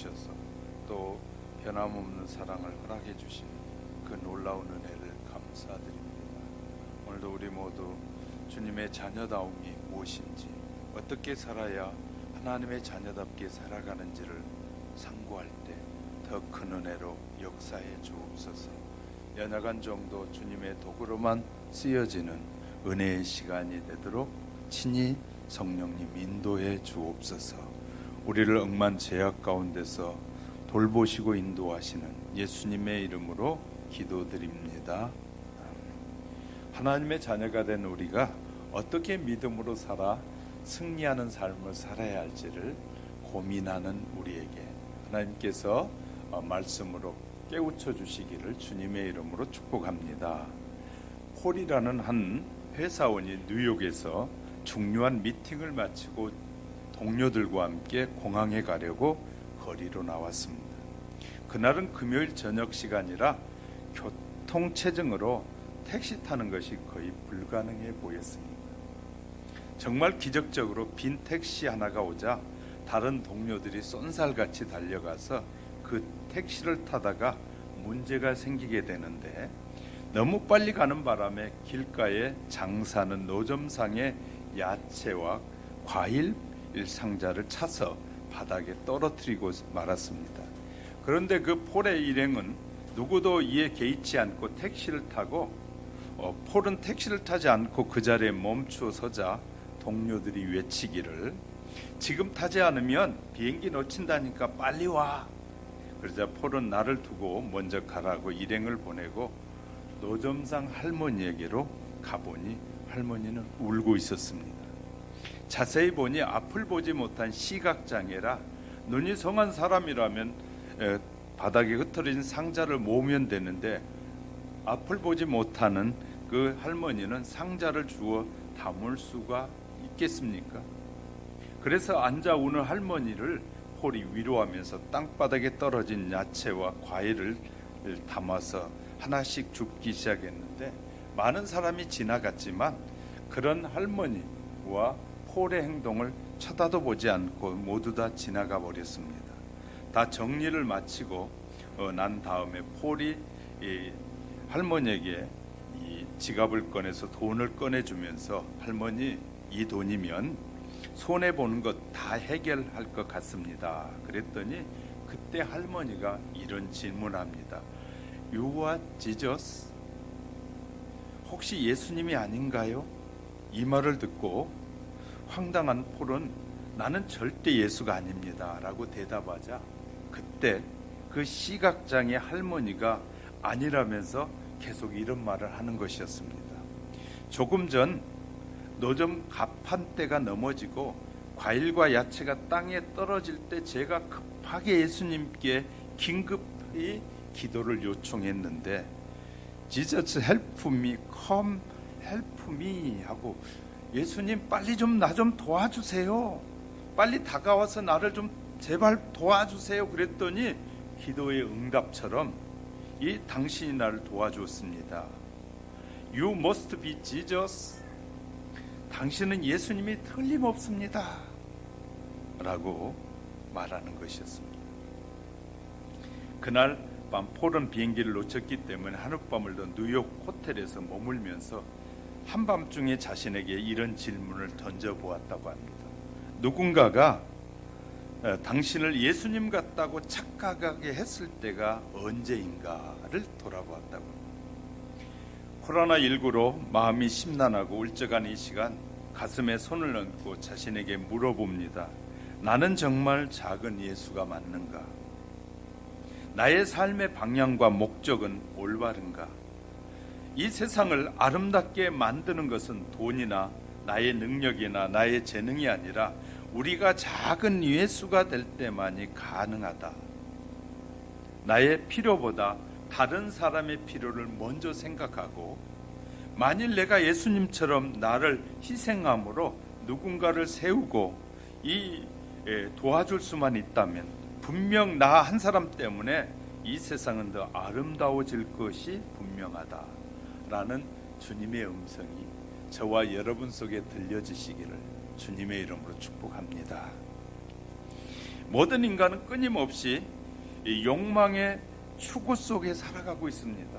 주셔서 또 변함없는 사랑을 허락해 주신 그 놀라운 은혜를 감사드립니다. 오늘도 우리 모두 주님의 자녀다움이 무엇인지, 어떻게 살아야 하나님의 자녀답게 살아가는지를 상고할 때 더 큰 은혜로 역사해 주옵소서. 연약한 정도 주님의 도구로만 쓰여지는 은혜의 시간이 되도록 친히 성령님 인도해 주옵소서. 우리를 억만 죄악 가운데서 돌보시고 인도하시는 예수님의 이름으로 기도드립니다. 하나님의 자녀가 된 우리가 어떻게 믿음으로 살아 승리하는 삶을 살아야 할지를 고민하는 우리에게 하나님께서 말씀으로 깨우쳐 주시기를 주님의 이름으로 축복합니다. 폴이라는 한 회사원이 뉴욕에서 중요한 미팅을 마치고 동료들과 함께 공항에 가려고 거리로 나왔습니다. 그날은 금요일 저녁 시간이라 교통체증으로 택시 타는 것이 거의 불가능해 보였습니다. 정말 기적적으로 빈 택시 하나가 오자 다른 동료들이 쏜살같이 달려가서 그 택시를 타다가 문제가 생기게 되는데, 너무 빨리 가는 바람에 길가에 장사하는 노점상의 야채와 과일 상자를 차서 바닥에 떨어뜨리고 말았습니다. 그런데 그 폴의 일행은 누구도 이에 개의치 않고 택시를 타고 폴은 택시를 타지 않고 그 자리에 멈추어 서자 동료들이 외치기를, 지금 타지 않으면 비행기 놓친다니까 빨리 와. 그러자 폴은 나를 두고 먼저 가라고 일행을 보내고 노점상 할머니에게로 가보니 할머니는 울고 있었습니다. 자세히 보니 앞을 보지 못한 시각장애라 눈이 성한 사람이라면 바닥에 흩어진 상자를 모으면 되는데, 앞을 보지 못하는 그 할머니는 상자를 주워 담을 수가 있겠습니까? 그래서 앉아 우는 할머니를 폴이 위로하면서 땅바닥에 떨어진 야채와 과일을 담아서 하나씩 줍기 시작했는데, 많은 사람이 지나갔지만 그런 할머니와 폴의 행동을 쳐다도 보지 않고 모두 다 지나가 버렸습니다. 다 정리를 마치고 난 다음에 폴이 할머니에게 이 지갑을 꺼내서 돈을 꺼내주면서, 할머니, 이 돈이면 손해보는 것 다 해결할 것 같습니다. 그랬더니 그때 할머니가 이런 질문합니다. You are Jesus? 혹시 예수님이 아닌가요? 이 말을 듣고 황당한 폴은 나는 절대 예수가 아닙니다 라고 대답하자, 그때 그 시각장애 할머니가 아니라면서 계속 이런 말을 하는 것이었습니다. 조금 전 노점 가판대가 넘어지고 과일과 야채가 땅에 떨어질 때 제가 급하게 예수님께 긴급히 기도를 요청했는데, Jesus help me, come help me 하고, 예수님 빨리 좀 나 좀 도와주세요, 빨리 다가와서 나를 좀 제발 도와주세요 그랬더니 기도의 응답처럼 이 당신이 나를 도와주었습니다. You must be Jesus. 당신은 예수님이 틀림없습니다 라고 말하는 것이었습니다. 그날 밤 폴은 비행기를 놓쳤기 때문에 하룻밤을 더 뉴욕 호텔에서 머물면서 한밤중에 자신에게 이런 질문을 던져보았다고 합니다. 누군가가 당신을 예수님 같다고 착각하게 했을 때가 언제인가를 돌아보았다고 합니다. 코로나19로 마음이 심란하고 울적한 이 시간, 가슴에 손을 얹고 자신에게 물어봅니다. 나는 정말 작은 예수가 맞는가? 나의 삶의 방향과 목적은 올바른가? 이 세상을 아름답게 만드는 것은 돈이나 나의 능력이나 나의 재능이 아니라 우리가 작은 예수가 될 때만이 가능하다. 나의 필요보다 다른 사람의 필요를 먼저 생각하고, 만일 내가 예수님처럼 나를 희생함으로 누군가를 세우고 도와줄 수만 있다면 분명 나 한 사람 때문에 이 세상은 더 아름다워질 것이 분명하다라는 주님의 음성이 저와 여러분 속에 들려지시기를 주님의 이름으로 축복합니다. 모든 인간은 끊임없이 이 욕망의 추구 속에 살아가고 있습니다.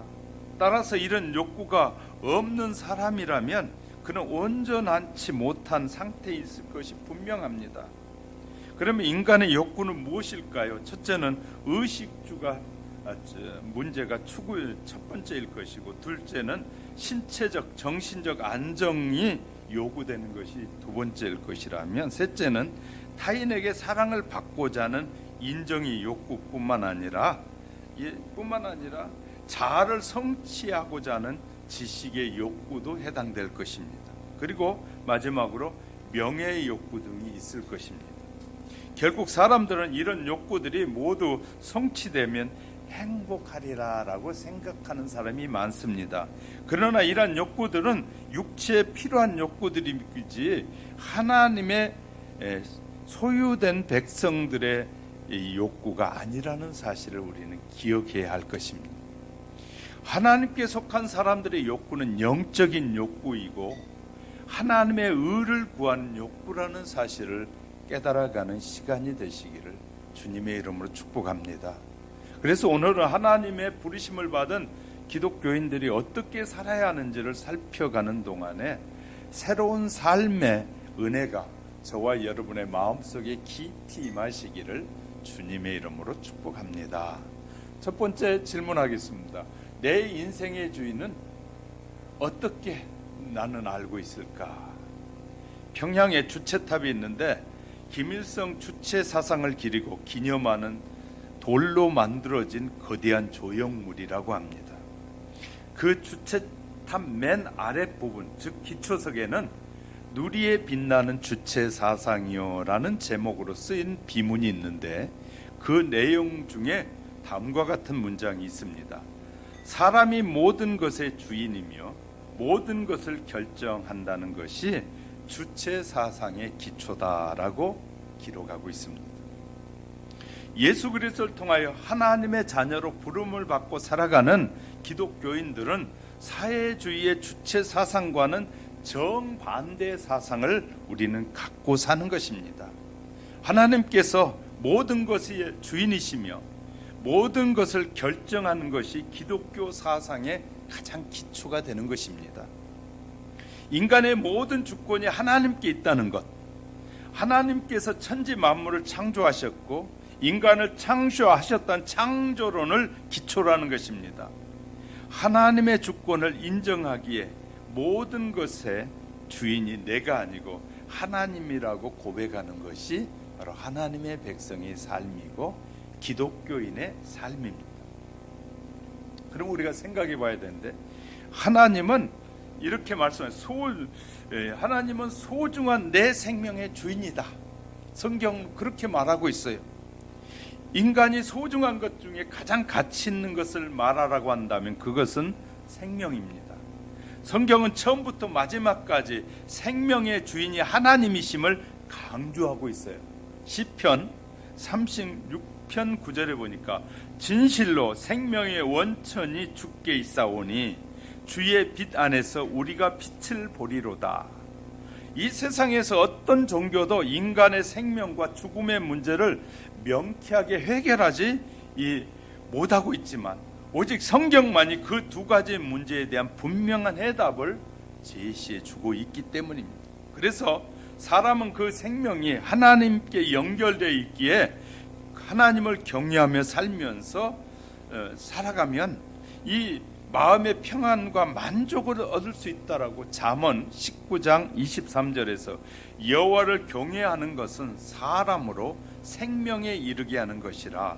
따라서 이런 욕구가 없는 사람이라면 그는 온전하지 못한 상태에 있을 것이 분명합니다. 그러면 인간의 욕구는 무엇일까요? 첫째는 의식주가 문제가 추구의 첫 번째일 것이고, 둘째는 신체적, 정신적 안정이 요구되는 것이 두 번째일 것이라면, 셋째는 타인에게 사랑을 받고자 하는 인정의 욕구뿐만 아니라 자아를 성취하고자 하는 지식의 욕구도 해당될 것입니다. 그리고 마지막으로 명예의 욕구 등이 있을 것입니다. 결국 사람들은 이런 욕구들이 모두 성취되면 행복하리라라고 생각하는 사람이 많습니다. 그러나 이러한 욕구들은 육체에 필요한 욕구들이지 하나님의 소유된 백성들의 이 욕구가 아니라는 사실을 우리는 기억해야 할 것입니다. 하나님께 속한 사람들의 욕구는 영적인 욕구이고 하나님의 의를 구하는 욕구라는 사실을 깨달아가는 시간이 되시기를 주님의 이름으로 축복합니다. 그래서 오늘은 하나님의 부르심을 받은 기독교인들이 어떻게 살아야 하는지를 살펴가는 동안에 새로운 삶의 은혜가 저와 여러분의 마음속에 깊이 임하시기를 주님의 이름으로 축복합니다. 첫 번째 질문하겠습니다. 내 인생의 주인은 어떻게 나는 알고 있을까? 평양에 주체탑이 있는데 김일성 주체 사상을 기리고 기념하는 돌로 만들어진 거대한 조형물이라고 합니다. 그 주체탑 맨 아랫부분, 즉 기초석에는 누리에 빛나는 주체 사상이요라는 제목으로 쓰인 비문이 있는데 그 내용 중에 다음과 같은 문장이 있습니다. 사람이 모든 것의 주인이며 모든 것을 결정한다는 것이 주체 사상의 기초다라고 기록하고 있습니다. 예수 그리스도를 통하여 하나님의 자녀로 부름을 받고 살아가는 기독교인들은 사회주의의 주체 사상과는 정반대의 사상을 우리는 갖고 사는 것입니다. 하나님께서 모든 것의 주인이시며 모든 것을 결정하는 것이 기독교 사상의 가장 기초가 되는 것입니다. 인간의 모든 주권이 하나님께 있다는 것, 하나님께서 천지 만물을 창조하셨고 인간을 창조하셨다는 창조론을 기초로 하는 것입니다. 하나님의 주권을 인정하기에 모든 것의 주인이 내가 아니고 하나님이라고 고백하는 것이 바로 하나님의 백성의 삶이고 기독교인의 삶입니다. 그럼 우리가 생각해 봐야 되는데 하나님은 이렇게 말씀해요. 하나님은 소중한 내 생명의 주인이다. 성경은 그렇게 말하고 있어요. 인간이 소중한 것 중에 가장 가치 있는 것을 말하라고 한다면 그것은 생명입니다. 성경은 처음부터 마지막까지 생명의 주인이 하나님이심을 강조하고 있어요. 시편 36편 9절에 보니까 진실로 생명의 원천이 주께 있사오니 주의 빛 안에서 우리가 빛을 보리로다. 이 세상에서 어떤 종교도 인간의 생명과 죽음의 문제를 명쾌하게 해결하지 못하고 있지만 오직 성경만이 그 두 가지 문제에 대한 분명한 해답을 제시해 주고 있기 때문입니다. 그래서 사람은 그 생명이 하나님께 연결되어 있기에 하나님을 경외하며 살면서 살아가면 이 마음의 평안과 만족을 얻을 수 있다라고 잠언 19장 23절에서 여호와를 경외하는 것은 사람으로 생명에 이르게 하는 것이라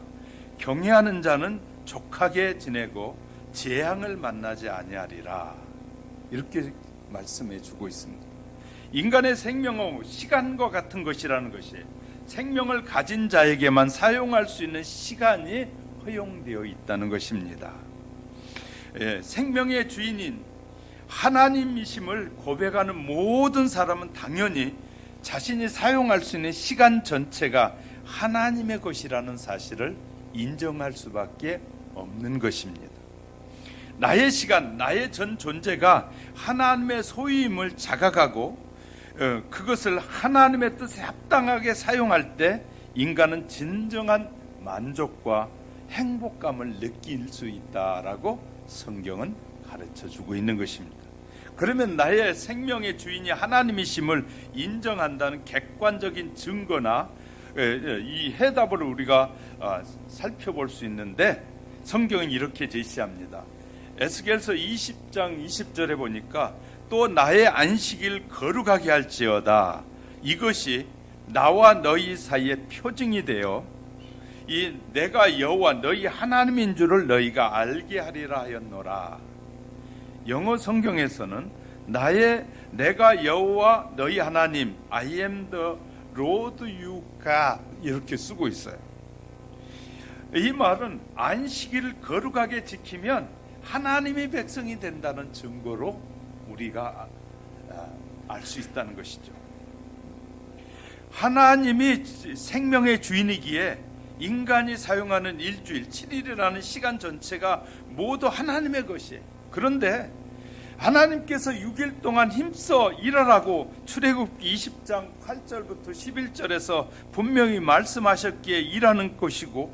경외하는 자는 족하게 지내고 재앙을 만나지 아니하리라 이렇게 말씀해 주고 있습니다. 인간의 생명은 시간과 같은 것이라는 것이 생명을 가진 자에게만 사용할 수 있는 시간이 허용되어 있다는 것입니다. 생명의 주인인 하나님이심을 고백하는 모든 사람은 당연히 자신이 사용할 수 있는 시간 전체가 하나님의 것이라는 사실을 인정할 수밖에 없는 것입니다. 나의 시간, 나의 전 존재가 하나님의 소유임을 자각하고 그것을 하나님의 뜻에 합당하게 사용할 때 인간은 진정한 만족과 행복감을 느낄 수 있다라고 성경은 가르쳐주고 있는 것입니다. 그러면 나의 생명의 주인이 하나님이심을 인정한다는 객관적인 증거나 이 해답을 우리가 살펴볼 수 있는데, 성경은 이렇게 제시합니다. 에스겔서 20장 20절에 보니까 또 나의 안식일 거룩하게 할지어다. 이것이 나와 너희 사이의 표징이 되어 이 내가 여호와 너희 하나님인 줄을 너희가 알게 하리라 하였노라. 영어 성경에서는 내가 여호와 너희 하나님, I am the Lord you God, 이렇게 쓰고 있어요. 이 말은 안식일을 거룩하게 지키면 하나님의 백성이 된다는 증거로 우리가 알 수 있다는 것이죠. 하나님이 생명의 주인이기에 인간이 사용하는 일주일 7일이라는 시간 전체가 모두 하나님의 것이에요. 그런데 하나님께서 6일 동안 힘써 일하라고 출애굽기 20장 8절부터 11절에서 분명히 말씀하셨기에 일하는 것이고,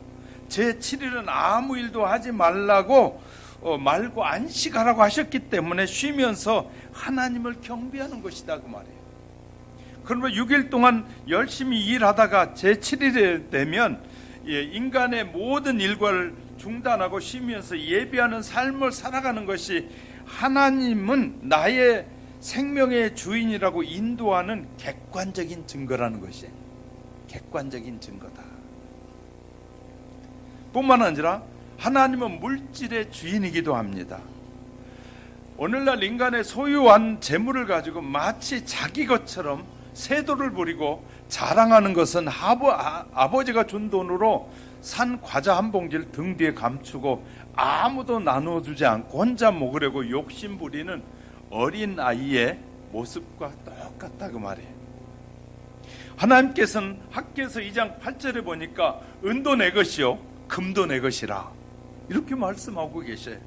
제7일은 아무 일도 하지 말고 안식하라고 하셨기 때문에 쉬면서 하나님을 경배하는 것이다 그 말이에요. 그러면 6일 동안 열심히 일하다가 제7일에 되면 인간의 모든 일과를 중단하고 쉬면서 예배하는 삶을 살아가는 것이 하나님은 나의 생명의 주인이라고 인도하는 객관적인 증거라는 것이에요. 객관적인 증거다. 뿐만 아니라 하나님은 물질의 주인이기도 합니다. 오늘날 인간의 소유한 재물을 가지고 마치 자기 것처럼 세도를 부리고 자랑하는 것은 아버지가 준 돈으로 산 과자 한 봉지를 등 뒤에 감추고 아무도 나눠주지 않고 혼자 먹으려고 욕심 부리는 어린 아이의 모습과 똑같다 그 말이에요. 하나님께서는 학개서 2장 8절에 보니까 은도 내 것이요 금도 내 것이라 이렇게 말씀하고 계셔요.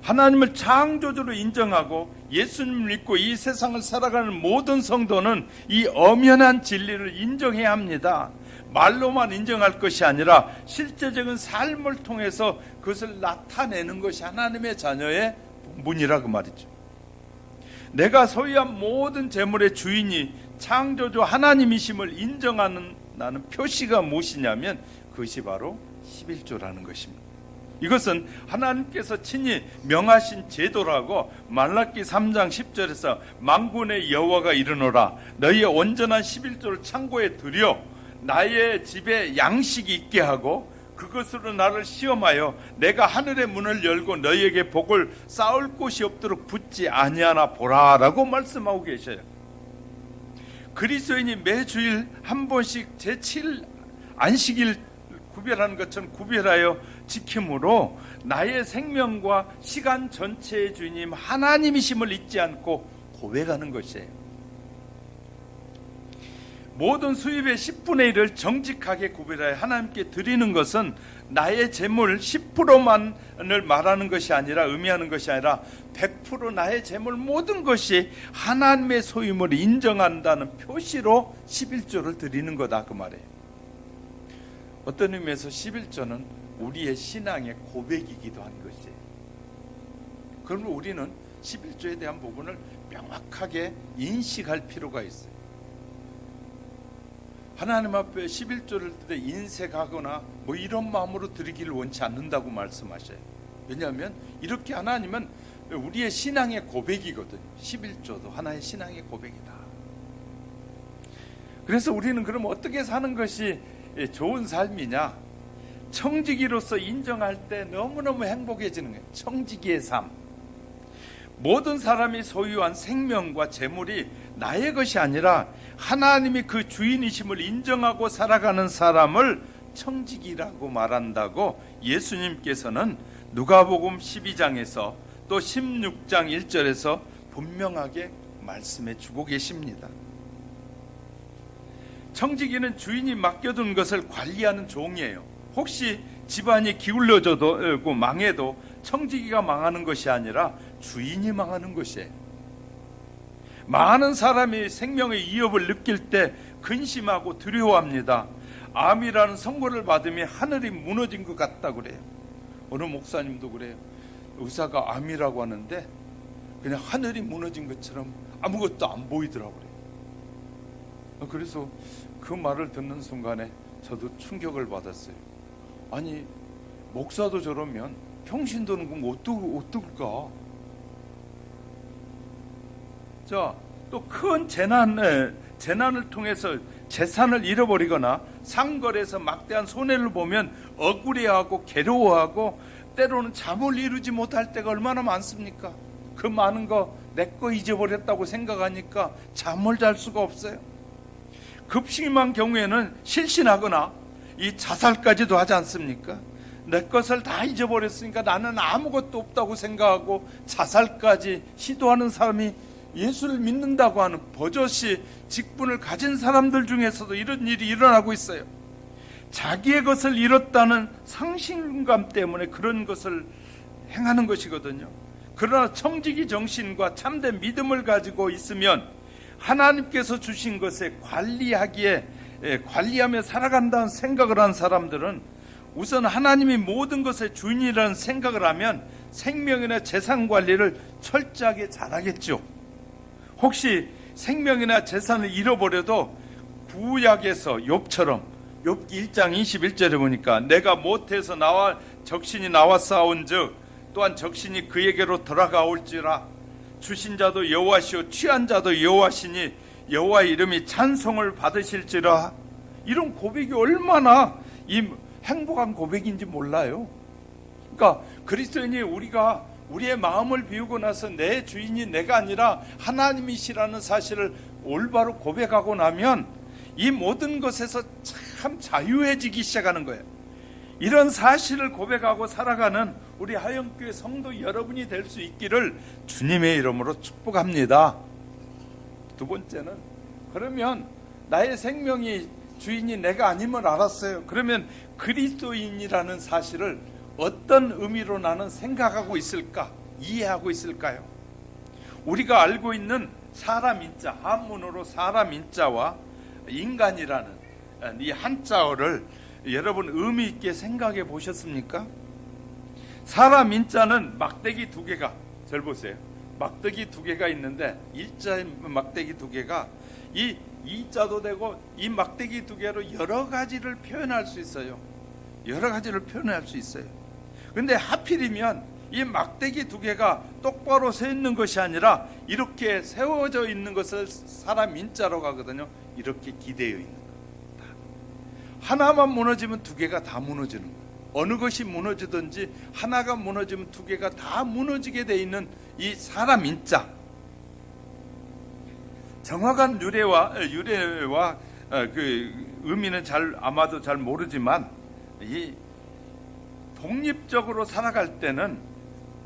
하나님을 창조주로 인정하고 예수님을 믿고 이 세상을 살아가는 모든 성도는 이 엄연한 진리를 인정해야 합니다. 말로만 인정할 것이 아니라 실제적인 삶을 통해서 그것을 나타내는 것이 하나님의 자녀의 본분이라 그 말이죠. 내가 소유한 모든 재물의 주인이 창조주 하나님이심을 인정하는 나는 표시가 무엇이냐면 그것이 바로 11조라는 것입니다. 이것은 하나님께서 친히 명하신 제도라고 말라기 3장 10절에서 만군의 여호와가 이르노라 너희의 온전한 11조를 창고에 들여 나의 집에 양식이 있게 하고 그것으로 나를 시험하여 내가 하늘의 문을 열고 너희에게 복을 쌓을 곳이 없도록 붙지 아니하나 보라라고 말씀하고 계셔요. 그리스도인이 매주일 한 번씩 제7 안식일 구별하는 것처럼 구별하여 지킴으로 나의 생명과 시간 전체의 주님 하나님이심을 잊지 않고 고백하는 것이에요. 모든 수입의 10분의 1을 정직하게 구별하여 하나님께 드리는 것은 나의 재물 10%만을 말하는 것이 아니라 의미하는 것이 아니라 100% 나의 재물 모든 것이 하나님의 소유임을 인정한다는 표시로 11조를 드리는 거다 그 말이에요. 어떤 의미에서 11조는 우리의 신앙의 고백이기도 한 것이에요. 그러면 우리는 11조에 대한 부분을 명확하게 인식할 필요가 있어요. 하나님 앞에 11조를 드려 인색하거나 뭐 이런 마음으로 드리기를 원치 않는다고 말씀하셔요. 왜냐하면 이렇게 하나님은 우리의 신앙의 고백이거든요. 11조도 하나의 신앙의 고백이다. 그래서 우리는 그럼 어떻게 사는 것이 좋은 삶이냐? 청지기로서 인정할 때 너무너무 행복해지는 거예요. 청지기의 삶. 모든 사람이 소유한 생명과 재물이 나의 것이 아니라 하나님이 그 주인이심을 인정하고 살아가는 사람을 청지기라고 말한다고 예수님께서는 누가복음 12장에서 또 16장 1절에서 분명하게 말씀해 주고 계십니다. 청지기는 주인이 맡겨둔 것을 관리하는 종이에요. 혹시 집안이 기울어져도 망해도 청지기가 망하는 것이 아니라 주인이 망하는 것이에요. 많은 사람이 생명의 위협을 느낄 때 근심하고 두려워합니다. 암이라는 선고를 받으면 하늘이 무너진 것 같다 그래요. 어느 목사님도 그래요. 의사가 암이라고 하는데 그냥 하늘이 무너진 것처럼 아무것도 안 보이더라고요. 그래서 그 말을 듣는 순간에 저도 충격을 받았어요. 아니, 목사도 저러면 평신도는 그럼 어떨까? 자, 또 큰 재난을 통해서 재산을 잃어버리거나 상거래에서 막대한 손해를 보면 억울해하고 괴로워하고 때로는 잠을 이루지 못할 때가 얼마나 많습니까? 그 많은 거 내 거 잊어버렸다고 생각하니까 잠을 잘 수가 없어요. 급심한 경우에는 실신하거나 이 자살까지도 하지 않습니까? 내 것을 다 잊어버렸으니까 나는 아무것도 없다고 생각하고 자살까지 시도하는 사람이 예수를 믿는다고 하는 버젓이 직분을 가진 사람들 중에서도 이런 일이 일어나고 있어요. 자기의 것을 잃었다는 상실감 때문에 그런 것을 행하는 것이거든요. 그러나 청지기 정신과 참된 믿음을 가지고 있으면 하나님께서 주신 것에 관리하며 살아간다는 생각을 한 사람들은 우선 하나님이 모든 것의 주인이라는 생각을 하면 생명이나 재산 관리를 철저하게 잘하겠죠. 혹시 생명이나 재산을 잃어버려도 구약에서 욥처럼 욥기 1장 21절에 보니까 내가 못해서 적신이 나와 싸운즉 또한 적신이 그에게로 돌아가올지라 주신 자도 여호와시오 취한 자도 여호와시니 여호와의 이름이 찬송을 받으실지라. 이런 고백이 얼마나 행복한 고백인지 몰라요. 그러니까 그리스도인이 우리의 마음을 비우고 나서 내 주인이 내가 아니라 하나님이시라는 사실을 올바로 고백하고 나면 이 모든 것에서 참 자유해지기 시작하는 거예요. 이런 사실을 고백하고 살아가는 우리 하영교회 성도 여러분이 될 수 있기를 주님의 이름으로 축복합니다. 두 번째는, 그러면 나의 생명이 주인이 내가 아님을 알았어요. 그러면 그리스도인이라는 사실을 어떤 의미로 나는 생각하고 있을까? 이해하고 있을까요? 우리가 알고 있는 사람 인자, 한문으로 사람 인자와 인간이라는 이 한자어를 여러분 의미 있게 생각해 보셨습니까? 사람 인자는 막대기 두 개가, 잘 보세요. 막대기 두 개가 있는데 일자의 막대기 두 개가 이 이자도 되고 이 막대기 두 개로 여러 가지를 표현할 수 있어요. 여러 가지를 표현할 수 있어요. 근데 하필이면 이 막대기 두 개가 똑바로 서 있는 것이 아니라 이렇게 세워져 있는 것을 사람 인자로 가거든요. 이렇게 기대어 있는 거. 하나만 무너지면 두 개가 다 무너지는 거예요. 어느 것이 무너지든지 하나가 무너지면 두 개가 다 무너지게 돼 있는 이 사람 인자. 정확한 유래와 그 의미는 아마도 잘 모르지만 이 독립적으로 살아갈 때는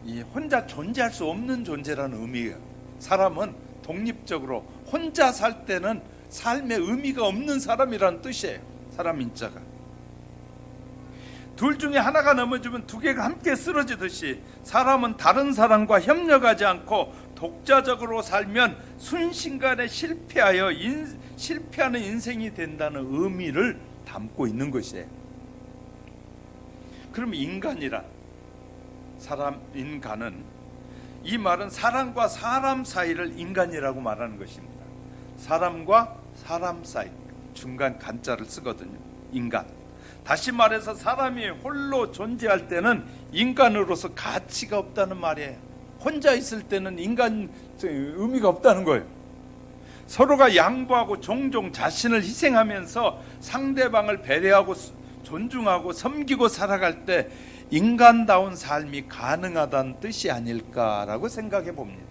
이 혼자 존재할 수 없는 존재라는 의미예요. 사람은 독립적으로 혼자 살 때는 삶에 의미가 없는 사람이라는 뜻이에요. 사람 인자가. 둘 중에 하나가 넘어지면 두 개가 함께 쓰러지듯이 사람은 다른 사람과 협력하지 않고 독자적으로 살면 순식간에 실패하는 인생이 된다는 의미를 담고 있는 것이에요. 그럼 인간이란, 인간은, 이 말은 사람과 사람 사이를 인간이라고 말하는 것입니다. 사람과 사람 사이, 중간 간자를 쓰거든요. 인간. 다시 말해서 사람이 홀로 존재할 때는 인간으로서 가치가 없다는 말이에요. 혼자 있을 때는 인간 의미가 없다는 거예요. 서로가 양보하고 종종 자신을 희생하면서 상대방을 배려하고 존중하고 섬기고 살아갈 때 인간다운 삶이 가능하다는 뜻이 아닐까라고 생각해 봅니다.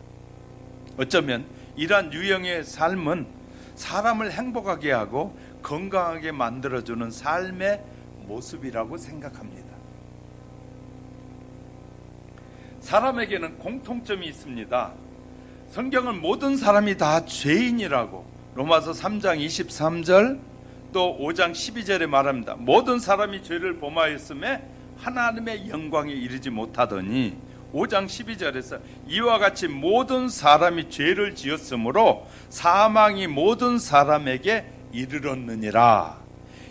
어쩌면 이러한 유형의 삶은 사람을 행복하게 하고 건강하게 만들어주는 삶의 모습이라고 생각합니다. 사람에게는 공통점이 있습니다. 성경은 모든 사람이 다 죄인이라고 로마서 3장 23절 또 5장 12절에 말합니다. 모든 사람이 죄를 범하였음에 하나님의 영광에 이르지 못하더니 5장 12절에서 이와 같이 모든 사람이 죄를 지었으므로 사망이 모든 사람에게 이르렀느니라.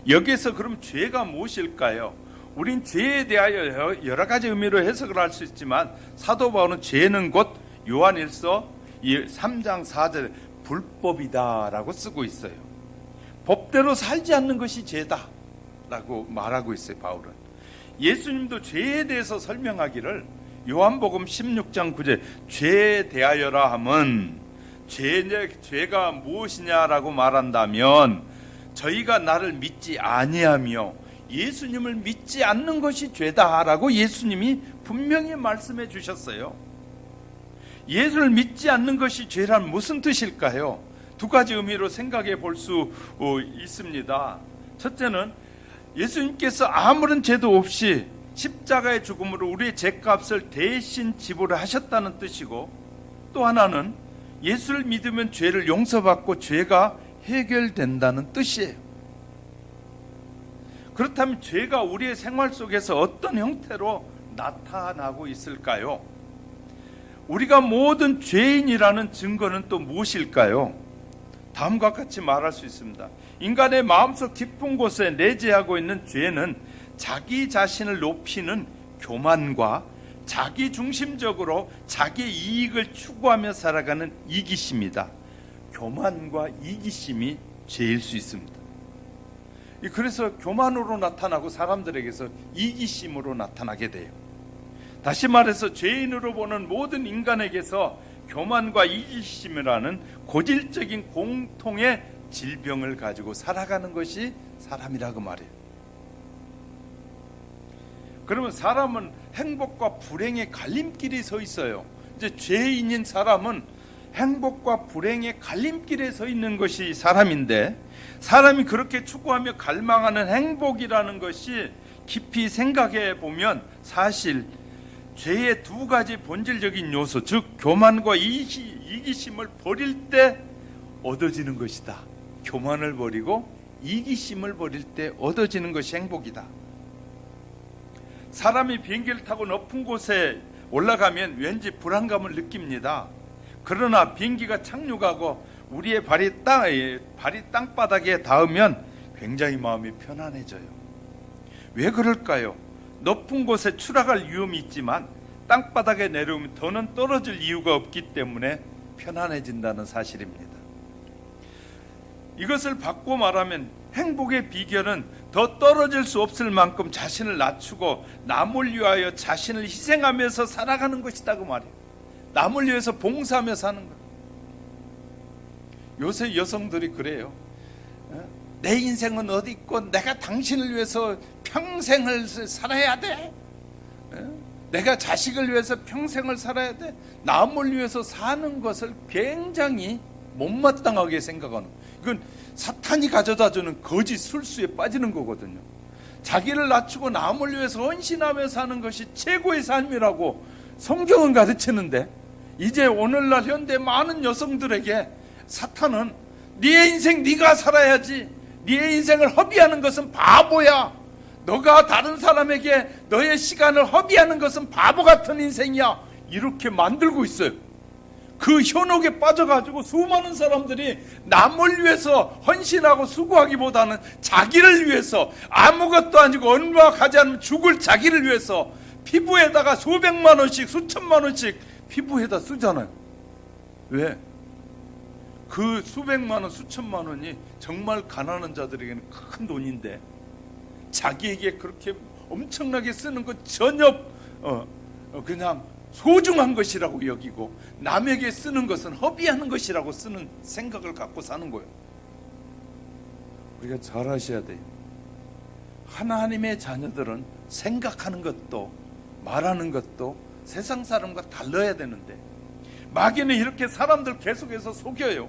여기서 그럼 죄가 무엇일까요? 우린 죄에 대하여 여러 가지 의미로 해석을 할 수 있지만 사도 바울은 죄는 곧 요한일서 3장 4절 불법이다라고 쓰고 있어요. 법대로 살지 않는 것이 죄다라고 말하고 있어요. 바울은 예수님도 죄에 대해서 설명하기를 요한복음 16장 9절 죄에 대하여라 함은 죄가 무엇이냐라고 말한다면 저희가 나를 믿지 아니하며 예수님을 믿지 않는 것이 죄다라고 예수님이 분명히 말씀해 주셨어요. 예수를 믿지 않는 것이 죄란 무슨 뜻일까요? 두 가지 의미로 생각해 볼 수 있습니다. 첫째는 예수님께서 아무런 죄도 없이 십자가의 죽음으로 우리의 죄값을 대신 지불을 하셨다는 뜻이고, 또 하나는 예수를 믿으면 죄를 용서받고 죄가 해결된다는 뜻이에요. 그렇다면 죄가 우리의 생활 속에서 어떤 형태로 나타나고 있을까요? 우리가 모든 죄인이라는 증거는 또 무엇일까요? 다음과 같이 말할 수 있습니다. 인간의 마음속 깊은 곳에 내재하고 있는 죄는 자기 자신을 높이는 교만과 자기 중심적으로 자기 이익을 추구하며 살아가는 이기심이다. 교만과 이기심이 죄일 수 있습니다. 그래서 교만으로 나타나고 사람들에게서 이기심으로 나타나게 돼요. 다시 말해서 죄인으로 보는 모든 인간에게서 교만과 이기심이라는 고질적인 공통의 질병을 가지고 살아가는 것이 사람이라고 말해요. 그러면 사람은 행복과 불행의 갈림길에 서 있어요. 이제 죄인인 사람은 행복과 불행의 갈림길에 서 있는 것이 사람인데, 사람이 그렇게 추구하며 갈망하는 행복이라는 것이 깊이 생각해 보면 사실 죄의 두 가지 본질적인 요소, 즉 교만과 이기심을 버릴 때 얻어지는 것이다. 교만을 버리고 이기심을 버릴 때 얻어지는 것이 행복이다. 사람이 비행기를 타고 높은 곳에 올라가면 왠지 불안감을 느낍니다. 그러나 비행기가 착륙하고 우리의 발이 땅바닥에 닿으면 굉장히 마음이 편안해져요. 왜 그럴까요? 높은 곳에 추락할 위험이 있지만 땅바닥에 내려오면 더는 떨어질 이유가 없기 때문에 편안해진다는 사실입니다. 이것을 바꿔 말하면 행복의 비결은 더 떨어질 수 없을 만큼 자신을 낮추고 남을 위하여 자신을 희생하면서 살아가는 것이다 그 말이에요. 남을 위해서 봉사하며 사는 것. 요새 여성들이 그래요. 내 인생은 어디 있고 내가 당신을 위해서 평생을 살아야 돼. 내가 자식을 위해서 평생을 살아야 돼. 남을 위해서 사는 것을 굉장히 못마땅하게 생각하는, 이건 사탄이 가져다주는 거짓 술수에 빠지는 거거든요. 자기를 낮추고 남을 위해서 헌신하며 사는 것이 최고의 삶이라고 성경은 가르치는데, 이제 오늘날 현대 많은 여성들에게 사탄은 네 인생 네가 살아야지, 네 인생을 허비하는 것은 바보야, 너가 다른 사람에게 너의 시간을 허비하는 것은 바보 같은 인생이야, 이렇게 만들고 있어요. 그 현혹에 빠져가지고 수많은 사람들이 남을 위해서 헌신하고 수고하기보다는 자기를 위해서, 아무것도 아니고 얼마 가지 않으면 죽을 자기를 위해서 피부에다가 수백만 원씩 수천만 원씩 피부에다 쓰잖아요. 왜? 그 수백만 원 수천만 원이 정말 가난한 자들에게는 큰 돈인데 자기에게 그렇게 엄청나게 쓰는 것 전혀 그냥 소중한 것이라고 여기고, 남에게 쓰는 것은 허비하는 것이라고 쓰는 생각을 갖고 사는 거예요. 우리가 잘 아셔야 돼요. 하나님의 자녀들은 생각하는 것도 말하는 것도 세상 사람과 달라야 되는데, 마귀는 이렇게 사람들 계속해서 속여요.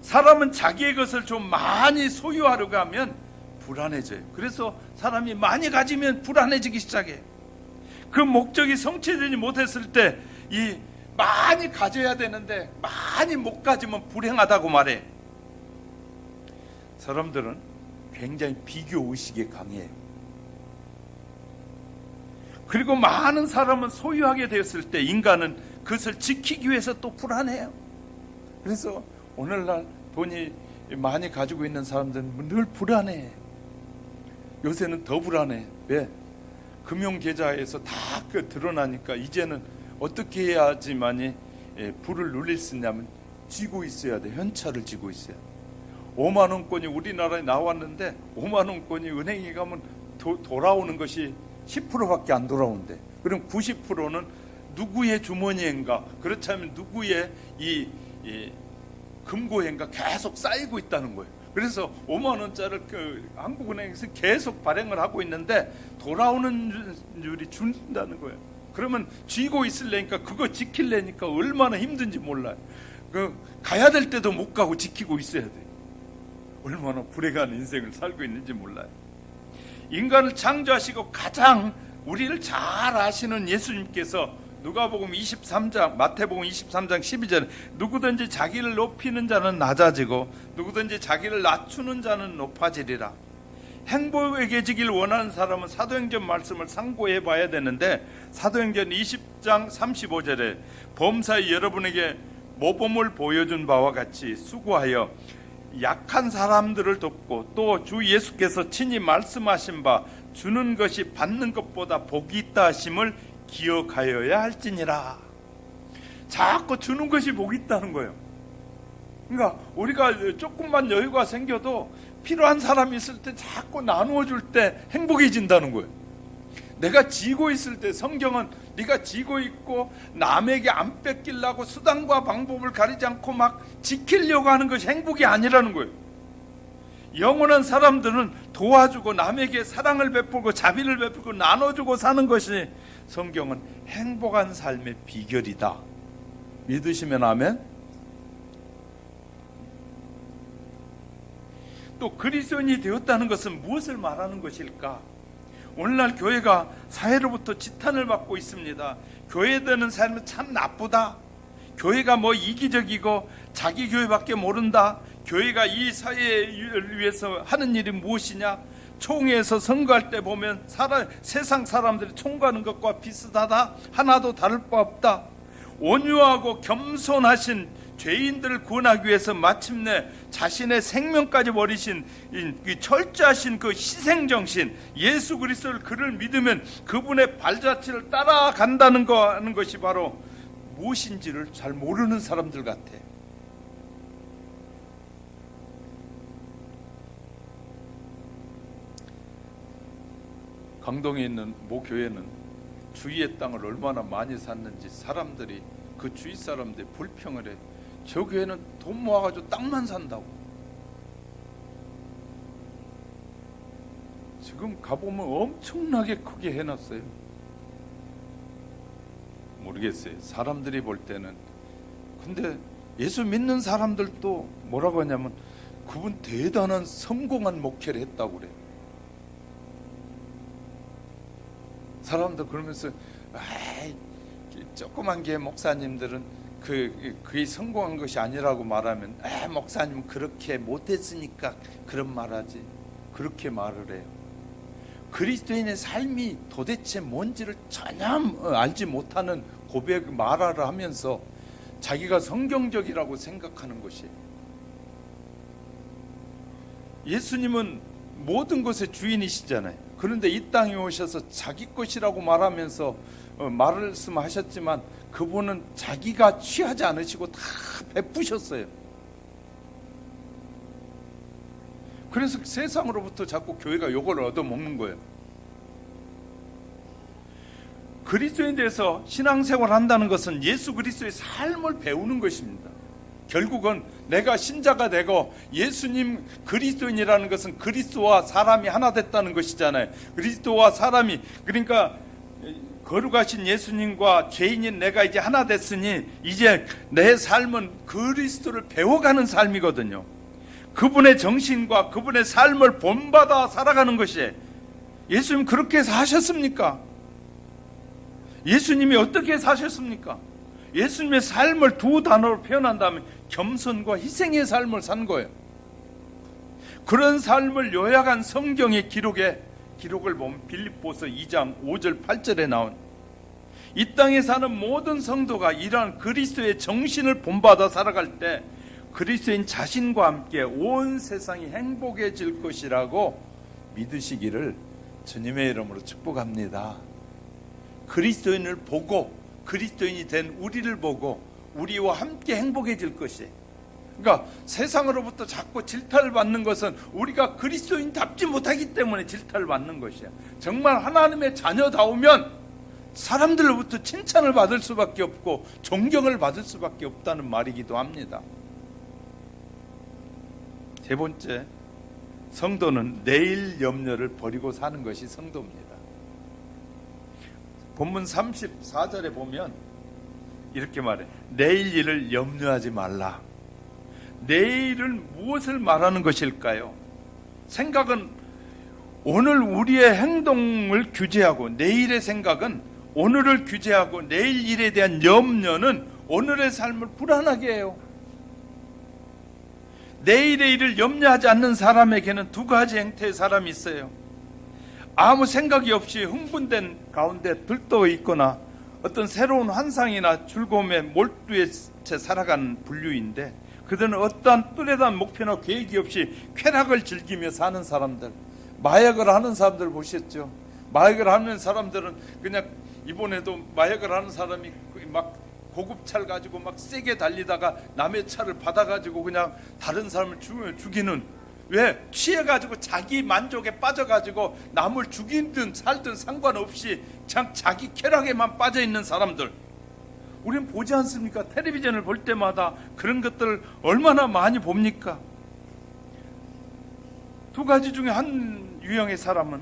사람은 자기의 것을 좀 많이 소유하려고 하면 불안해져요. 그래서 사람이 많이 가지면 불안해지기 시작해요. 그 목적이 성취되지 못했을 때 이 많이 가져야 되는데 많이 못 가지면 불행하다고 말해. 사람들은 굉장히 비교 의식에 강해요. 그리고 많은 사람은 소유하게 되었을 때 인간은 그것을 지키기 위해서 또 불안해요. 그래서 오늘날 돈이 많이 가지고 있는 사람들은 늘 불안해. 요새는 더 불안해. 왜? 금융계좌에서 다 드러나니까 이제는 어떻게 해야지만이 불을 눌릴 수 있냐면 쥐고 있어야 돼. 현찰을 쥐고 있어야 돼. 5만 원권이 우리나라에 나왔는데 5만 원권이 은행에 가면 돌아오는 것이 10%밖에 안 돌아온대. 그럼 90%는 누구의 주머니인가, 그렇다면 누구의 이 금고인가 계속 쌓이고 있다는 거예요. 그래서 5만 원짜리를 한국은행에서 계속 발행을 하고 있는데 돌아오는 줄이 준다는 거예요. 그러면 쥐고 있을래니까 그거 지킬래니까 얼마나 힘든지 몰라요. 가야 될 때도 못 가고 지키고 있어야 돼요. 얼마나 불행한 인생을 살고 있는지 몰라요. 인간을 창조하시고 가장 우리를 잘 아시는 예수님께서 누가복음 23장, 마태복음 23장 12절에 누구든지 자기를 높이는 자는 낮아지고 누구든지 자기를 낮추는 자는 높아지리라. 행복해지길 원하는 사람은 사도행전 말씀을 상고해 봐야 되는데, 사도행전 20장 35절에 범사에 여러분에게 모범을 보여준 바와 같이 수고하여 약한 사람들을 돕고 또 주 예수께서 친히 말씀하신 바 주는 것이 받는 것보다 복이 있다 하심을 기억하여야 할지니라. 자꾸 주는 것이 복이 있다는 거예요. 그러니까 우리가 조금만 여유가 생겨도 필요한 사람이 있을 때 자꾸 나누어 줄 때 행복해진다는 거예요. 내가 지고 있을 때, 성경은 네가 지고 있고 남에게 안 뺏기려고 수단과 방법을 가리지 않고 막 지키려고 하는 것이 행복이 아니라는 거예요. 영원한 사람들은 도와주고 남에게 사랑을 베풀고 자비를 베풀고 나눠주고 사는 것이 성경은 행복한 삶의 비결이다. 믿으시면 아멘. 또 그리스도인이 되었다는 것은 무엇을 말하는 것일까? 오늘날 교회가 사회로부터 지탄을 받고 있습니다. 교회되는 삶은 참 나쁘다. 교회가 뭐 이기적이고 자기 교회밖에 모른다. 교회가 이 사회를 위해서 하는 일이 무엇이냐? 총회에서 선거할 때 보면 세상 사람들이 총구하는 것과 비슷하다. 하나도 다를 바 없다. 온유하고 겸손하신 죄인들을 구원하기 위해서 마침내 자신의 생명까지 버리신 철저하신 그 희생정신, 예수 그리스도를 그를 믿으면 그분의 발자취를 따라간다는 것이 바로 무엇인지를 잘 모르는 사람들 같아. 강동에 있는 모 교회는 주위의 땅을 얼마나 많이 샀는지 사람들이, 그 주위 사람들이 불평을 해. 저 교회는 돈 모아가지고 땅만 산다고. 지금 가보면 엄청나게 크게 해놨어요. 모르겠어요. 사람들이 볼 때는. 근데 예수 믿는 사람들도 뭐라고 하냐면 그분 대단한 성공한 목회를 했다고 그래요. 사람들 그러면서 조그만 게 목사님들은 그게 성공한 것이 아니라고 말하면 목사님은 그렇게 못했으니까 그런 말하지. 그렇게 말을 해요. 그리스도인의 삶이 도대체 뭔지를 전혀 알지 못하는 고백 말하를 하면서 자기가 성경적이라고 생각하는 것이에요. 예수님은 모든 것의 주인이시잖아요. 그런데 이 땅에 오셔서 자기 것이라고 말하면서 말씀하셨지만 그분은 자기가 취하지 않으시고 다 베푸셨어요. 그래서 세상으로부터 자꾸 교회가 요걸 얻어먹는 거예요. 그리스도에 대해서 신앙생활을 한다는 것은 예수 그리스도의 삶을 배우는 것입니다. 결국은 내가 신자가 되고 예수님 그리스도인이라는 것은 그리스도와 사람이 하나 됐다는 것이잖아요. 그리스도와 사람이, 그러니까 거룩하신 예수님과 죄인인 내가 이제 하나 됐으니 이제 내 삶은 그리스도를 배워가는 삶이거든요. 그분의 정신과 그분의 삶을 본받아 살아가는 것이에요. 예수님 그렇게 사셨습니까? 예수님이 어떻게 사셨습니까? 예수님의 삶을 두 단어로 표현한다면 겸손과 희생의 삶을 산 거예요. 그런 삶을 요약한 성경의 기록을 보면 빌립보서 2장 5절 8절에 나온, 이 땅에 사는 모든 성도가 이러한 그리스도의 정신을 본받아 살아갈 때 그리스도인 자신과 함께 온 세상이 행복해질 것이라고 믿으시기를 주님의 이름으로 축복합니다. 그리스도인을 보고, 그리스도인이 된 우리를 보고 우리와 함께 행복해질 것이, 그러니까 세상으로부터 자꾸 질타를 받는 것은 우리가 그리스도인답지 못하기 때문에 질타를 받는 것이야. 정말 하나님의 자녀다우면 사람들로부터 칭찬을 받을 수밖에 없고 존경을 받을 수밖에 없다는 말이기도 합니다. 세 번째, 성도는 내일 염려를 버리고 사는 것이 성도입니다. 본문 34절에 보면 이렇게 말해. 내일 일을 염려하지 말라. 내일은 무엇을 말하는 것일까요? 생각은 오늘 우리의 행동을 규제하고, 내일의 생각은 오늘을 규제하고, 내일 일에 대한 염려는 오늘의 삶을 불안하게 해요. 내일의 일을 염려하지 않는 사람에게는 두 가지 행태의 사람이 있어요. 아무 생각이 없이 흥분된 가운데 들떠 있거나 어떤 새로운 환상이나 즐거움에 몰두해 채 살아가는 분류인데, 그들은 어떠한 뚜렷한 목표나 계획이 없이 쾌락을 즐기며 사는 사람들, 마약을 하는 사람들 보셨죠? 마약을 하는 사람들은 그냥, 이번에도 마약을 하는 사람이 막 고급 차를 가지고 막 세게 달리다가 남의 차를 받아가지고 그냥 다른 사람을 죽이는, 왜? 취해가지고 자기 만족에 빠져가지고 남을 죽이든 살든 상관없이 그냥 자기 쾌락에만 빠져있는 사람들, 우리는 보지 않습니까? 텔레비전을 볼 때마다 그런 것들을 얼마나 많이 봅니까? 두 가지 중에 한 유형의 사람은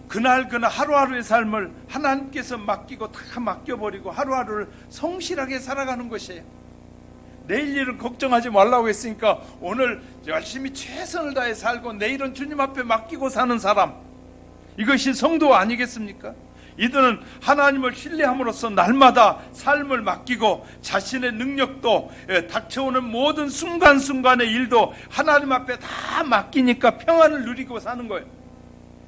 그날 하루하루의 삶을 하나님께서 맡기고 다 맡겨버리고 하루하루를 성실하게 살아가는 것이에요. 내일 일은 걱정하지 말라고 했으니까 오늘 열심히 최선을 다해 살고 내일은 주님 앞에 맡기고 사는 사람, 이것이 성도 아니겠습니까? 이들은 하나님을 신뢰함으로써 날마다 삶을 맡기고 자신의 능력도, 닥쳐오는 모든 순간순간의 일도 하나님 앞에 다 맡기니까 평안을 누리고 사는 거예요.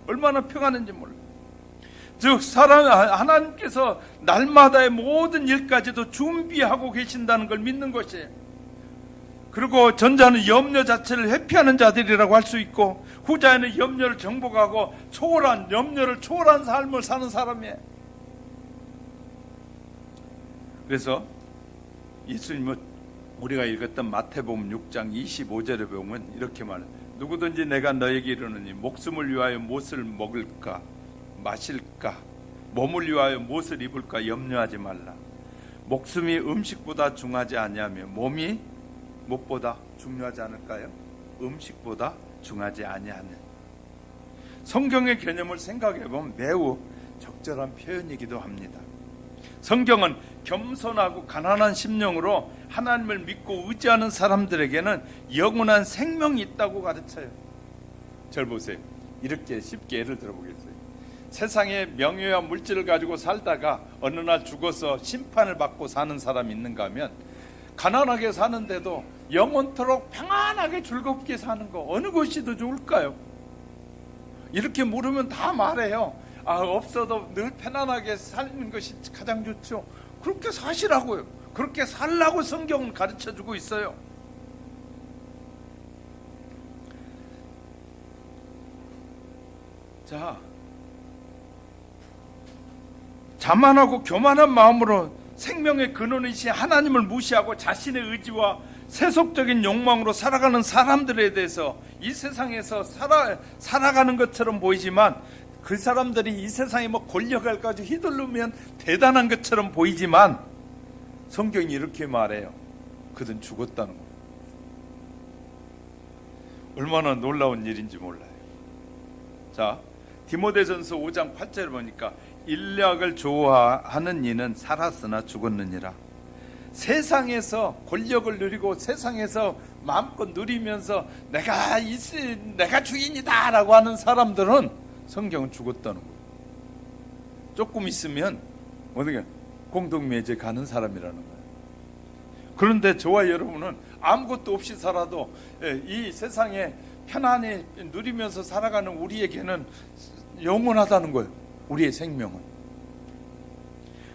얼마나 평안한지 몰라요. 즉 하나님께서 날마다의 모든 일까지도 준비하고 계신다는 걸 믿는 것이에요. 그리고 전자는 염려 자체를 회피하는 자들이라고 할 수 있고, 후자에는 염려를 정복하고 염려를 초월한 삶을 사는 사람이에요. 그래서 예수님은 우리가 읽었던 마태복음 6장 25절에 보면 이렇게 말해요. 누구든지 내가 너에게 이르노니 목숨을 위하여 무엇을 먹을까 마실까, 몸을 위하여 무엇을 입을까 염려하지 말라. 목숨이 음식보다 중하지 아니하며 몸이 무엇보다 중요하지 않을까요? 음식보다 중하지 아니하는. 성경의 개념을 생각해보면 매우 적절한 표현이기도 합니다. 성경은 겸손하고 가난한 심령으로 하나님을 믿고 의지하는 사람들에게는 영원한 생명이 있다고 가르쳐요. 절 보세요. 이렇게 쉽게 예를 들어보겠어요. 세상에 명예와 물질을 가지고 살다가 어느 날 죽어서 심판을 받고 사는 사람이 있는가 하면, 가난하게 사는데도 영원토록 평안하게 즐겁게 사는 거 어느 것이 더 좋을까요? 이렇게 물으면 다 말해요. 없어도 늘 편안하게 사는 것이 가장 좋죠. 그렇게 사시라고요. 그렇게 살라고 성경은 가르쳐주고 있어요. 자, 자만하고 교만한 마음으로 생명의 근원이신 하나님을 무시하고 자신의 의지와 세속적인 욕망으로 살아가는 사람들에 대해서 이 세상에서 살아가는 것처럼 보이지만, 그 사람들이 이 세상에 권력을 가지고 휘둘르면 대단한 것처럼 보이지만, 성경이 이렇게 말해요. 그들은 죽었다는 거예요. 얼마나 놀라운 일인지 몰라요. 자, 디모데전서 5장 8절을 보니까 인력을 좋아하는 이는 살았으나 죽었느니라. 세상에서 권력을 누리고 세상에서 마음껏 누리면서 내가 주인이다 라고 하는 사람들은 성경은 죽었다는 거예요. 조금 있으면 어떻게 공동묘지에 가는 사람이라는 거예요. 그런데 저와 여러분은 아무것도 없이 살아도 이 세상에 편안히 누리면서 살아가는 우리에게는 영원하다는 거예요. 우리의 생명은.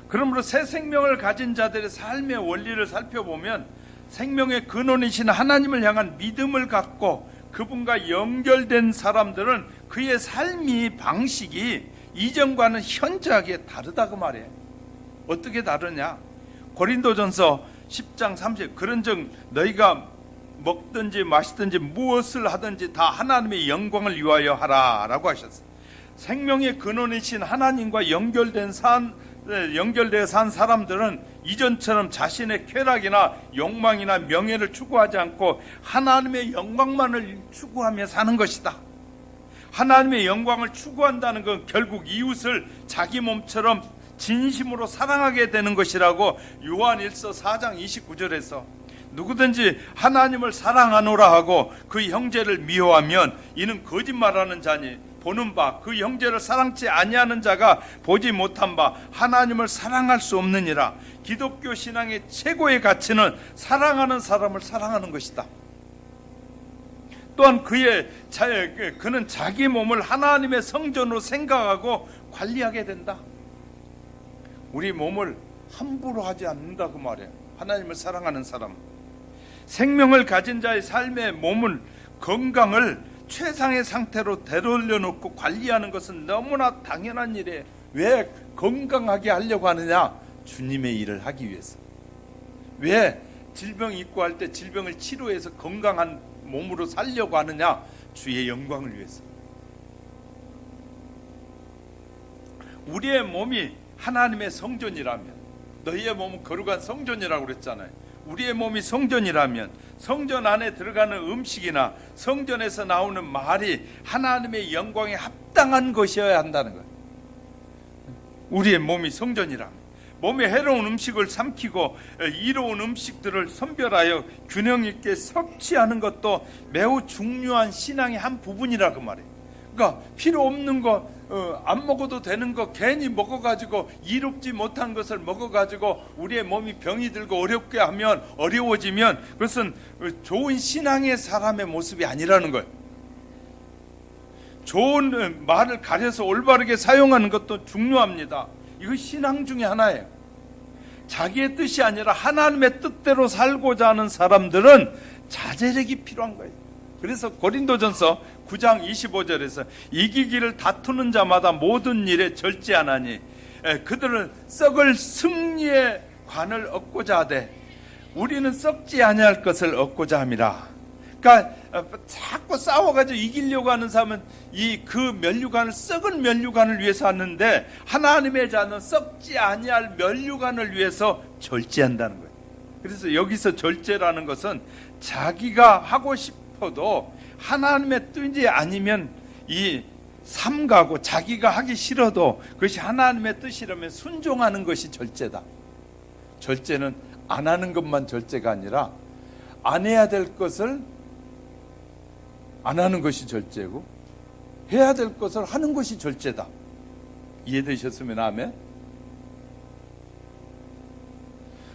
그러므로 새 생명을 가진 자들의 삶의 원리를 살펴보면 생명의 근원이신 하나님을 향한 믿음을 갖고 그분과 연결된 사람들은 그의 삶이 방식이 이전과는 현저하게 다르다고 말해. 어떻게 다르냐? 고린도전서 10장 30 그런즉 너희가 먹든지 마시든지 무엇을 하든지 다 하나님의 영광을 위하여 하라 라고 하셨어요. 생명의 근원이신 하나님과 연결되어 산 사람들은 이전처럼 자신의 쾌락이나 욕망이나 명예를 추구하지 않고 하나님의 영광만을 추구하며 사는 것이다. 하나님의 영광을 추구한다는 건 결국 이웃을 자기 몸처럼 진심으로 사랑하게 되는 것이라고 요한일서 4장 29절에서 누구든지 하나님을 사랑하노라 하고 그 형제를 미워하면 이는 거짓말하는 자니 보는 바 그 형제를 사랑치 아니하는 자가 보지 못한 바 하나님을 사랑할 수 없느니라. 기독교 신앙의 최고의 가치는 사랑하는 사람을 사랑하는 것이다. 또한 그는 자기 몸을 하나님의 성전으로 생각하고 관리하게 된다. 우리 몸을 함부로 하지 않는다고 말해요. 하나님을 사랑하는 사람, 생명을 가진 자의 삶의 몸을 건강을 최상의 상태로 되돌려놓고 관리하는 것은 너무나 당연한 일이에요. 왜 건강하게 하려고 하느냐? 주님의 일을 하기 위해서. 왜 질병 있고 할 때 질병을 치료해서 건강한 몸으로 살려고 하느냐? 주의 영광을 위해서. 우리의 몸이 하나님의 성전이라면, 너희의 몸은 거룩한 성전이라고 그랬잖아요. 우리의 몸이 성전이라면 성전 안에 들어가는 음식이나 성전에서 나오는 말이 하나님의 영광에 합당한 것이어야 한다는 거예요. 우리의 몸이 성전이라면 몸에 해로운 음식을 삼키고 이로운 음식들을 선별하여 균형 있게 섭취하는 것도 매우 중요한 신앙의 한 부분이라고 말해요. 그러니까 필요 없는 거 안 먹어도 되는 거 괜히 먹어가지고 이롭지 못한 것을 먹어가지고 우리의 몸이 병이 들고 어렵게 하면 어려워지면 그것은 좋은 신앙의 사람의 모습이 아니라는 거예요. 좋은 말을 가려서 올바르게 사용하는 것도 중요합니다. 이거 신앙 중에 하나예요. 자기의 뜻이 아니라 하나님의 뜻대로 살고자 하는 사람들은 자제력이 필요한 거예요. 그래서 고린도전서 9장 25절에서 이기기를 다투는 자마다 모든 일에 절제하나니 그들은 썩을 승리의 관을 얻고자 하되 우리는 썩지 아니할 것을 얻고자 함이라. 그러니까 자꾸 싸워가지고 이기려고 하는 사람은 그 면류관을 썩은 면류관을 위해서 하는데 하나님의 자는 썩지 아니할 면류관을 위해서 절제한다는 거예요. 그래서 여기서 절제라는 것은 자기가 하고 싶어도 하나님의 뜻이 아니면 이 삼가고 자기가 하기 싫어도 그것이 하나님의 뜻이라면 순종하는 것이 절제다. 절제는 안 하는 것만 절제가 아니라 안 해야 될 것을 안 하는 것이 절제고 해야 될 것을 하는 것이 절제다. 이해되셨으면 아멘.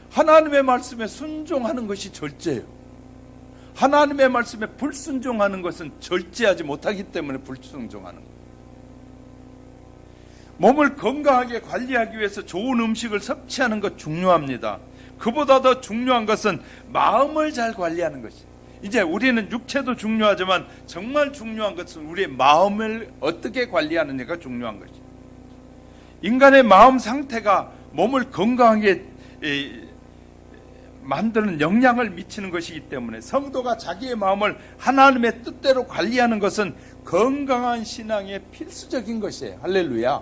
하나님의 말씀에 순종하는 것이 절제예요. 하나님의 말씀에 불순종하는 것은 절제하지 못하기 때문에 불순종하는 거예요. 몸을 건강하게 관리하기 위해서 좋은 음식을 섭취하는 것 중요합니다. 그보다 더 중요한 것은 마음을 잘 관리하는 것이에요. 이제 우리는 육체도 중요하지만 정말 중요한 것은 우리의 마음을 어떻게 관리하느냐가 중요한 것이에요. 인간의 마음 상태가 몸을 건강하게 만드는 영향을 미치는 것이기 때문에 성도가 자기의 마음을 하나님의 뜻대로 관리하는 것은 건강한 신앙의 필수적인 것이에요. 할렐루야.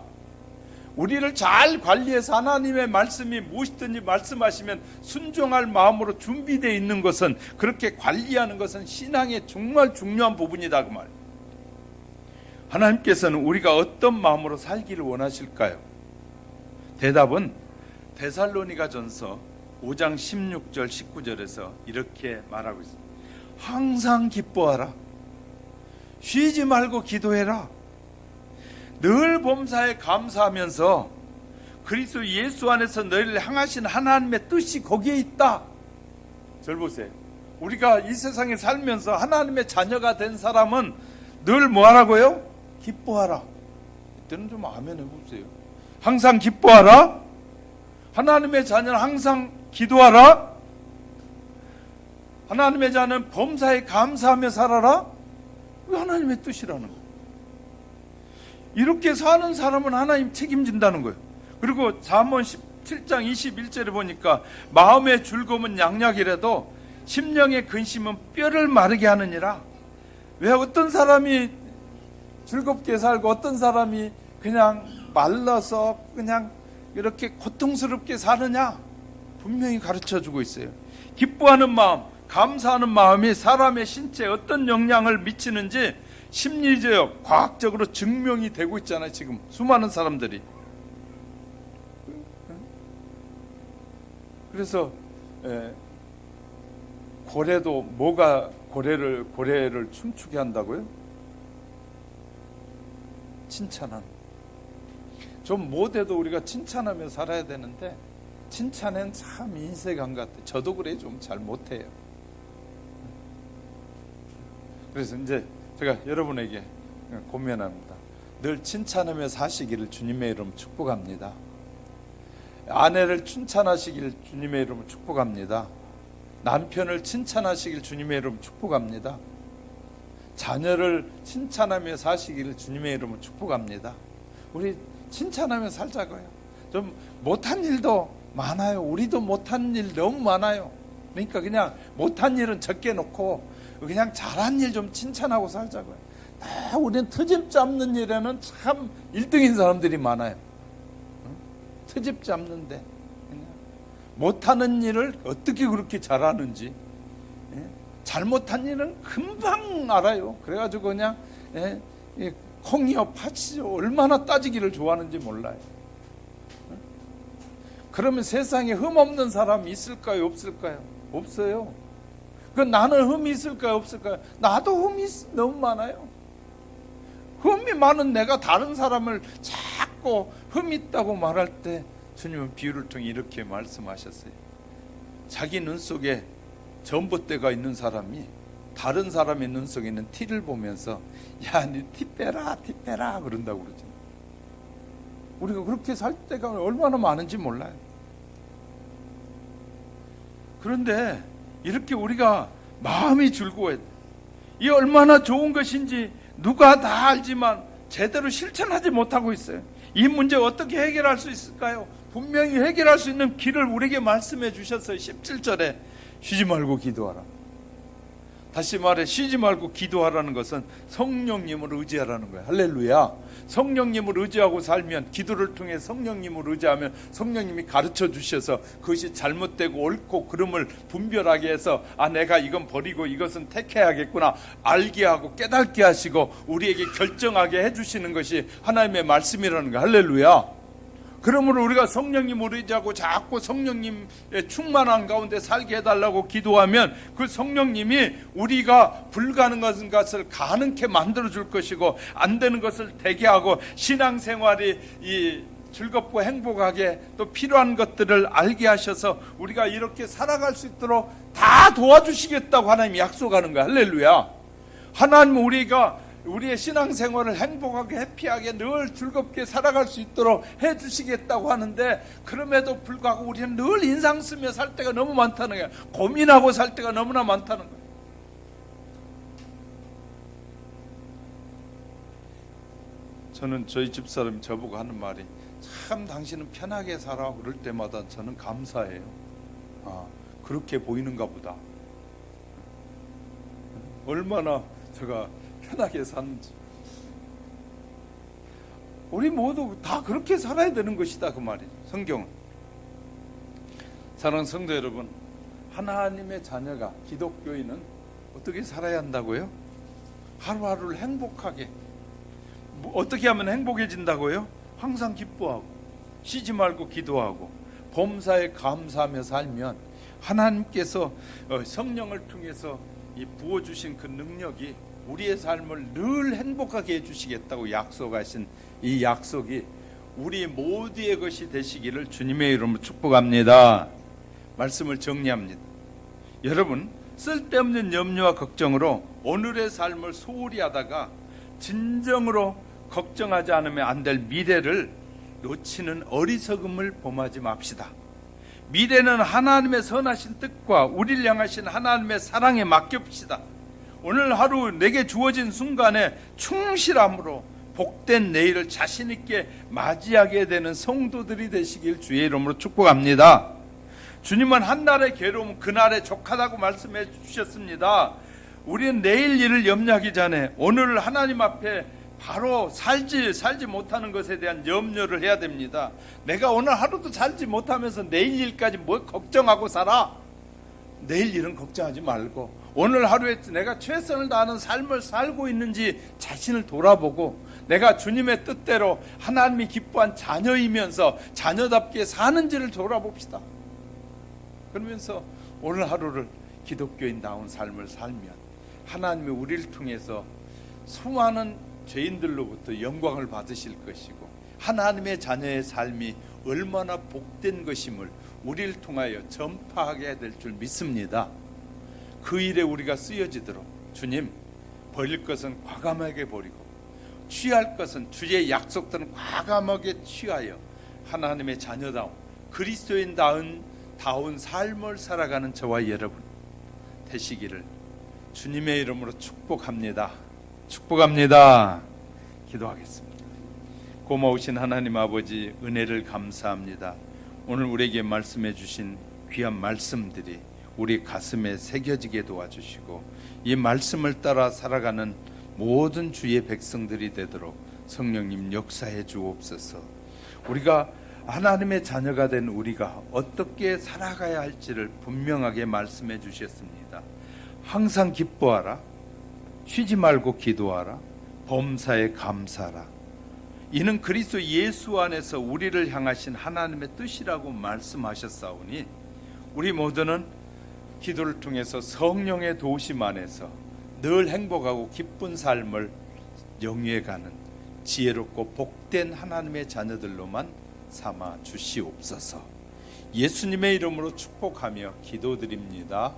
우리를 잘 관리해서 하나님의 말씀이 무엇이든지 말씀하시면 순종할 마음으로 준비되어 있는 것은, 그렇게 관리하는 것은 신앙의 정말 중요한 부분이다 그 말이에요. 하나님께서는 우리가 어떤 마음으로 살기를 원하실까요? 대답은 데살로니가전서 5장 16절 19절에서 이렇게 말하고 있습니다. 항상 기뻐하라. 쉬지 말고 기도해라. 늘 범사에 감사하면서 그리스도 예수 안에서 너희를 향하신 하나님의 뜻이 거기에 있다. 절 보세요. 우리가 이 세상에 살면서 하나님의 자녀가 된 사람은 늘 뭐하라고요? 기뻐하라. 이때는 좀 아멘 해보세요. 항상 기뻐하라. 하나님의 자녀는 항상 기도하라. 하나님의 자는 범사에 감사하며 살아라? 왜 하나님의 뜻이라는 거예요? 이렇게 사는 사람은 하나님 책임진다는 거예요. 그리고 잠언 17장 21절에 보니까 마음의 즐거움은 양약이라도 심령의 근심은 뼈를 마르게 하느니라. 왜 어떤 사람이 즐겁게 살고 어떤 사람이 그냥 말라서 그냥 이렇게 고통스럽게 사느냐? 분명히 가르쳐주고 있어요. 기뻐하는 마음, 감사하는 마음이 사람의 신체에 어떤 영향을 미치는지 심리적, 과학적으로 증명이 되고 있잖아요. 지금 수많은 사람들이. 그래서 고래도 뭐가 고래를 춤추게 한다고요? 칭찬한. 좀 못해도 우리가 칭찬하며 살아야 되는데 칭찬은 참 인색한 것 같아요. 저도 그래 좀 잘 못해요. 그래서 이제 제가 여러분에게 고면합니다. 늘 칭찬하며 사시기를 주님의 이름 축복합니다. 아내를 칭찬하시길 주님의 이름 축복합니다. 남편을 칭찬하시길 주님의 이름 축복합니다. 자녀를 칭찬하며 사시기를 주님의 이름으로 축복합니다. 우리 칭찬하며 살자고요. 좀 못한 일도 많아요. 우리도 못한 일 너무 많아요. 그러니까 그냥 못한 일은 적게 놓고 그냥 잘한 일 좀 칭찬하고 살자고요. 우리는 트집 잡는 일에는 참 1등인 사람들이 많아요. 트집 잡는데 못하는 일을 어떻게 그렇게 잘하는지, 잘못한 일은 금방 알아요. 그래가지고 그냥 콩이요 팥이요 얼마나 따지기를 좋아하는지 몰라요. 그러면 세상에 흠 없는 사람이 있을까요? 없을까요? 없어요. 그 나는 흠이 있을까요? 없을까요? 나도 흠이 너무 많아요. 흠이 많은 내가 다른 사람을 자꾸 흠 있다고 말할 때 주님은 비유를 통해 이렇게 말씀하셨어요. 자기 눈 속에 전봇대가 있는 사람이 다른 사람의 눈 속에 있는 티를 보면서 야, 니 티 빼라, 티 빼라 그런다고 그러죠. 우리가 그렇게 살 때가 얼마나 많은지 몰라요. 그런데 이렇게 우리가 마음이 즐거워야 돼. 이 얼마나 좋은 것인지 누가 다 알지만 제대로 실천하지 못하고 있어요. 이 문제 어떻게 해결할 수 있을까요? 분명히 해결할 수 있는 길을 우리에게 말씀해 주셨어요. 17절에 쉬지 말고 기도하라. 다시 말해 쉬지 말고 기도하라는 것은 성령님을 의지하라는 거예요. 할렐루야. 성령님을 의지하고 살면, 기도를 통해 성령님을 의지하면 성령님이 가르쳐 주셔서 그것이 잘못되고 옳고 그름을 분별하게 해서 내가 이건 버리고 이것은 택해야겠구나 알게 하고 깨닫게 하시고 우리에게 결정하게 해주시는 것이 하나님의 말씀이라는 거예요. 할렐루야. 그러므로 우리가 성령님을 의지하고 자꾸 성령님의 충만한 가운데 살게 해달라고 기도하면 그 성령님이 우리가 불가능한 것을 가능케 만들어줄 것이고 안 되는 것을 되게 하고 신앙생활이 즐겁고 행복하게 또 필요한 것들을 알게 하셔서 우리가 이렇게 살아갈 수 있도록 다 도와주시겠다고 하나님이 약속하는 거야. 할렐루야. 하나님은 우리의 신앙생활을 행복하게 해피하게 늘 즐겁게 살아갈 수 있도록 해주시겠다고 하는데 그럼에도 불구하고 우리는 늘 인상 쓰며 살 때가 너무 많다는 거예요. 고민하고 살 때가 너무나 많다는 거예요. 저는 저희 집사람이 저보고 하는 말이 참 당신은 편하게 살아 그럴 때마다 저는 감사해요. 그렇게 보이는가 보다. 얼마나 제가 편하게 사는지. 우리 모두 다 그렇게 살아야 되는 것이다 그 말이죠. 성경은. 사랑하는 성도 여러분, 하나님의 자녀가 기독교인은 어떻게 살아야 한다고요? 하루하루를 행복하게. 어떻게 하면 행복해진다고요? 항상 기뻐하고 쉬지 말고 기도하고 범사에 감사하며 살면 하나님께서 성령을 통해서 부어주신 그 능력이 우리의 삶을 늘 행복하게 해주시겠다고 약속하신 이 약속이 우리 모두의 것이 되시기를 주님의 이름으로 축복합니다. 말씀을 정리합니다. 여러분, 쓸데없는 염려와 걱정으로 오늘의 삶을 소홀히 하다가 진정으로 걱정하지 않으면 안 될 미래를 놓치는 어리석음을 범하지 맙시다. 미래는 하나님의 선하신 뜻과 우리를 향하신 하나님의 사랑에 맡깁시다. 오늘 하루 내게 주어진 순간에 충실함으로 복된 내일을 자신 있게 맞이하게 되는 성도들이 되시길 주의 이름으로 축복합니다. 주님은 한날의 괴로움 그날에 족하다고 말씀해 주셨습니다. 우리는 내일 일을 염려하기 전에 오늘 하나님 앞에 바로 살지 못하는 것에 대한 염려를 해야 됩니다. 내가 오늘 하루도 살지 못하면서 내일 일까지 뭘 걱정하고 살아? 내일 일은 걱정하지 말고 오늘 하루에 내가 최선을 다하는 삶을 살고 있는지 자신을 돌아보고 내가 주님의 뜻대로 하나님이 기뻐한 자녀이면서 자녀답게 사는지를 돌아봅시다. 그러면서 오늘 하루를 기독교인다운 삶을 살면 하나님이 우리를 통해서 수많은 죄인들로부터 영광을 받으실 것이고 하나님의 자녀의 삶이 얼마나 복된 것임을 우리를 통하여 전파하게 될 줄 믿습니다. 그 일에 우리가 쓰여지도록 주님, 버릴 것은 과감하게 버리고 취할 것은 주의 약속들은 과감하게 취하여 하나님의 자녀다운 그리스도인다운 삶을 살아가는 저와 여러분 되시기를 주님의 이름으로 축복합니다. 축복합니다. 기도하겠습니다. 고마우신 하나님 아버지, 은혜를 감사합니다. 오늘 우리에게 말씀해 주신 귀한 말씀들이 우리 가슴에 새겨지게 도와주시고 이 말씀을 따라 살아가는 모든 주의 백성들이 되도록 성령님 역사해 주옵소서. 우리가 하나님의 자녀가 된 우리가 어떻게 살아가야 할지를 분명하게 말씀해 주셨습니다. 항상 기뻐하라, 쉬지 말고 기도하라, 범사에 감사하라. 이는 그리스도 예수 안에서 우리를 향하신 하나님의 뜻이라고 말씀하셨사오니 우리 모두는 기도를 통해서 성령의 도우심 안에서 늘 행복하고 기쁜 삶을 영위해가는 지혜롭고 복된 하나님의 자녀들로만 삼아 주시옵소서. 예수님의 이름으로 축복하며 기도드립니다.